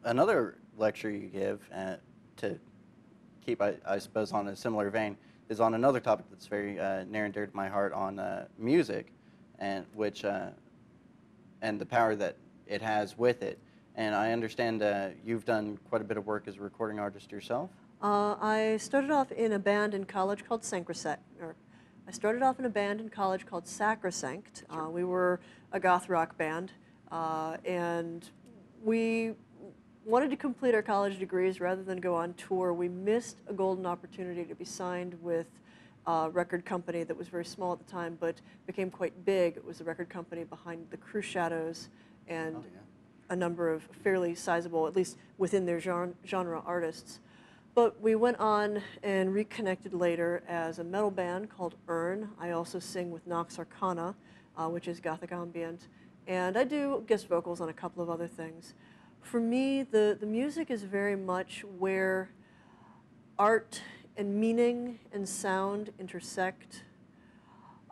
Another lecture you give, to keep, I suppose, on a similar vein, is on another topic that's very near and dear to my heart on music, and and the power that it has with it. And I understand you've done quite a bit of work as a recording artist yourself. I started off in a band in college called Sacrosanct. I started off in a band in college called Sacrosanct. Sure. We were a goth rock band, and we wanted to complete our college degrees rather than go on tour. We missed a golden opportunity to be signed with a record company that was very small at the time, but became quite big. It was the record company behind the Cruise Shadows and a number of fairly sizable, at least within their genre artists. But we went on and reconnected later as a metal band called Urn. I also sing with Nox Arcana, which is gothic ambient, and I do guest vocals on a couple of other things. For me, the music is very much where art and meaning and sound intersect.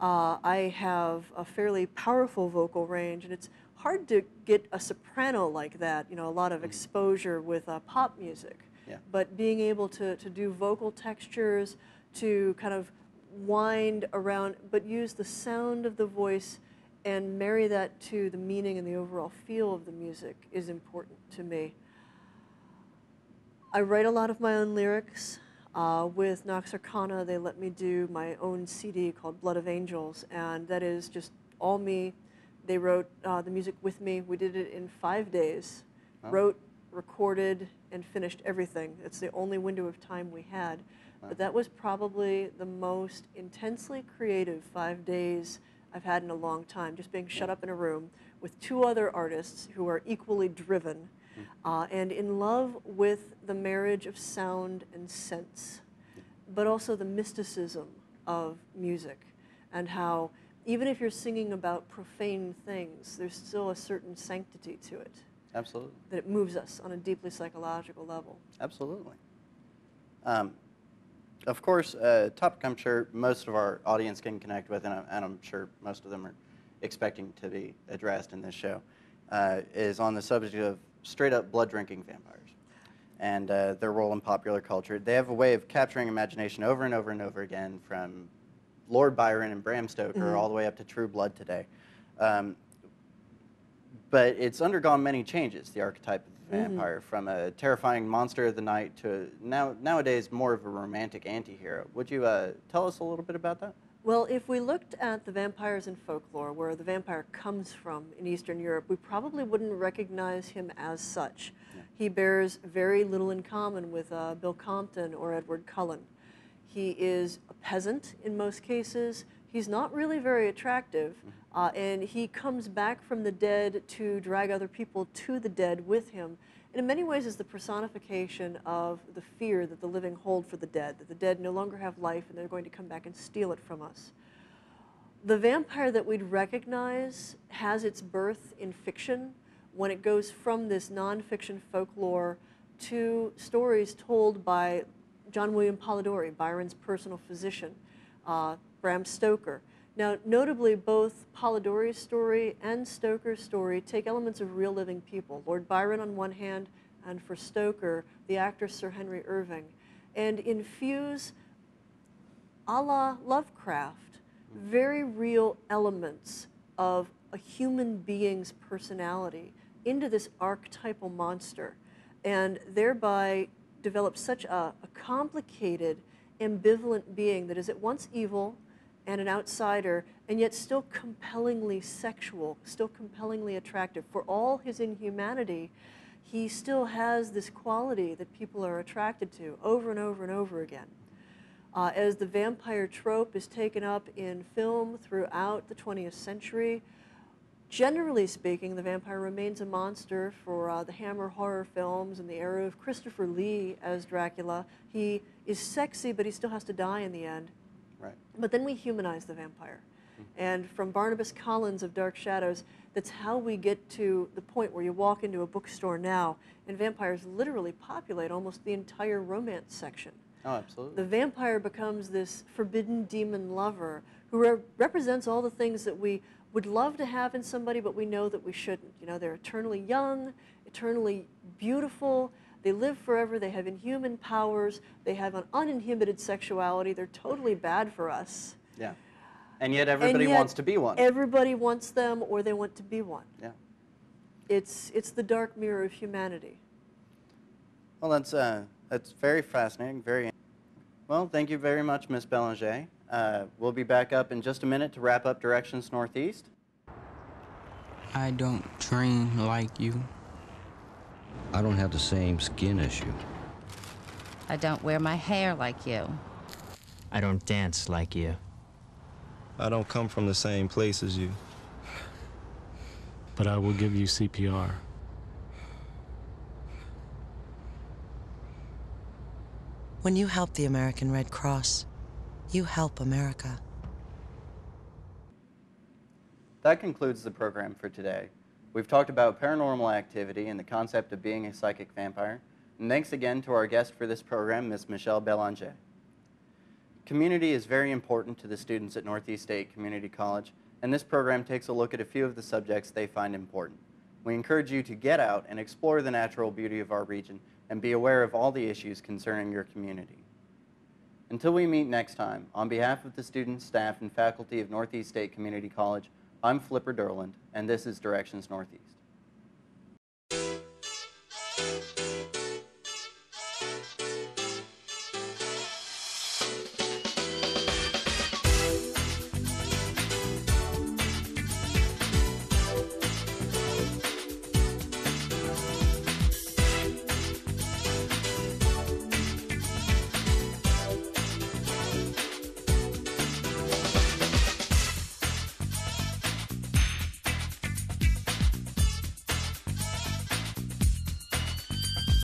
I have a fairly powerful vocal range, and it's hard to get a soprano like that, you know, a lot of exposure with pop music. Yeah. But being able to do vocal textures, to kind of wind around, but use the sound of the voice and marry that to the meaning and the overall feel of the music is important to me. I write a lot of my own lyrics. With Nox Arcana, they let me do my own CD called Blood of Angels, and that is just all me. They wrote the music with me. We did it in 5 days. Oh. Wrote, recorded, and finished everything. It's the only window of time we had. Wow. But that was probably the most intensely creative 5 days I've had in a long time, just being shut up in a room with 2 other artists who are equally driven and in love with the marriage of sound and sense, but also the mysticism of music, and how even if you're singing about profane things, there's still a certain sanctity to it. Absolutely. That it moves us on a deeply psychological level. Absolutely. Of course, topic I'm sure most of our audience can connect with, and I'm sure most of them are expecting to be addressed in this show, is on the subject of straight-up blood-drinking vampires and their role in popular culture. They have a way of capturing imagination over and over and over again, from Lord Byron and Bram Stoker all the way up to True Blood today. But it's undergone many changes, the archetype of the vampire, from a terrifying monster of the night to nowadays more of a romantic anti-hero. Would you tell us a little bit about that? Well, if we looked at the vampires in folklore, where the vampire comes from in Eastern Europe, we probably wouldn't recognize him as such. Yeah. He bears very little in common with Bill Compton or Edward Cullen. He is a peasant in most cases. He's not really very attractive, and he comes back from the dead to drag other people to the dead with him. And in many ways is the personification of the fear that the living hold for the dead, that the dead no longer have life and they're going to come back and steal it from us. The vampire that we'd recognize has its birth in fiction when it goes from this nonfiction folklore to stories told by John William Polidori, Byron's personal physician, Bram Stoker. Now, notably, both Polidori's story and Stoker's story take elements of real living people. Lord Byron on one hand, and for Stoker, the actor Sir Henry Irving, and infuse, a la Lovecraft, very real elements of a human being's personality into this archetypal monster, and thereby develop such a complicated, ambivalent being that is at once evil and an outsider, and yet still compellingly sexual, still compellingly attractive. For all his inhumanity, he still has this quality that people are attracted to over and over and over again. As the vampire trope is taken up in film throughout the 20th century, generally speaking, the vampire remains a monster for the Hammer horror films and the era of Christopher Lee as Dracula. He is sexy, but he still has to die in the end. Right. But then we humanize the vampire. And from Barnabas Collins of Dark Shadows, that's how we get to the point where you walk into a bookstore now and vampires literally populate almost the entire romance section. Oh, absolutely. The vampire becomes this forbidden demon lover who represents all the things that we would love to have in somebody, but we know that we shouldn't. You know, they're eternally young, eternally beautiful. They live forever. They have inhuman powers. They have an uninhibited sexuality. They're totally bad for us. Yeah. And yet everybody wants to be one. Everybody wants them, or they want to be one. Yeah. It's the dark mirror of humanity. Well, that's very fascinating. Well. Thank you very much, Miss Bellanger. We'll be back up in just a minute to wrap up Directions Northeast. I don't dream like you. I don't have the same skin as you. I don't wear my hair like you. I don't dance like you. I don't come from the same place as you. But I will give you CPR. When you help the American Red Cross, you help America. That concludes the program for today. We've talked about paranormal activity and the concept of being a psychic vampire. And thanks again to our guest for this program, Ms. Michelle Bellanger. Community is very important to the students at Northeast State Community College, and this program takes a look at a few of the subjects they find important. We encourage you to get out and explore the natural beauty of our region and be aware of all the issues concerning your community. Until we meet next time, on behalf of the students, staff, and faculty of Northeast State Community College, I'm Flipper Durland, and this is Directions Northeast.